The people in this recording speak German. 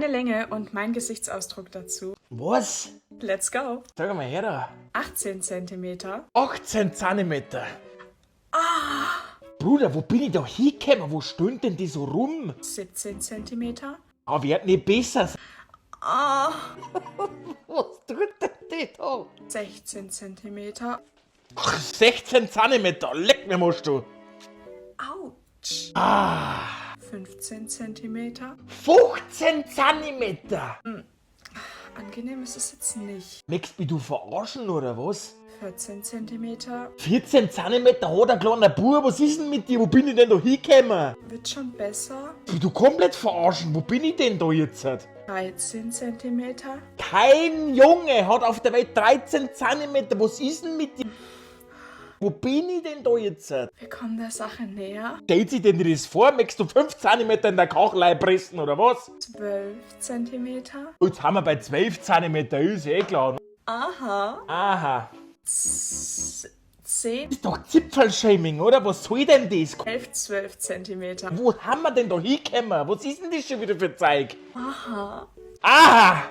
Meine Länge und mein Gesichtsausdruck dazu. Was? Let's go. Sag mal her da. 18 cm. 18 Zentimeter. Bruder, wo bin ich da hingekommen? Wo stöhnt denn die so rum? 17 cm. Aber wird nicht besser. Ah, Was tut denn die da? 16 cm. Ach, 16 Zentimeter. Leck mir, musst du. Autsch. 15 cm. 15 Zentimeter. Angenehm ist es jetzt nicht. Möchtest mich du verarschen oder was? 14 cm. 14 Zentimeter hat ein kleiner Bub. Was ist denn mit dir? Wo bin ich denn da hingekommen? Wird schon besser. Du komplett verarschen. Wo bin ich denn da jetzt? 13 cm. Kein Junge hat auf der Welt 13 Zentimeter. Was ist denn mit dir? Wo bin ich denn da jetzt? Wir kommen der Sache näher. Stellt sich denn dir das vor? Möchtest du 5 Zentimeter in der Kachelei pressen oder was? 12 cm. Jetzt haben wir bei 12 Zentimeter. Ist eh klar. Aha. Aha. 10, Ist doch Zipfelshaming, oder? Was soll denn das? 11, 12 cm. Wo haben wir denn da hingekommen? Was ist denn das schon wieder für Zeug? Aha. Aha!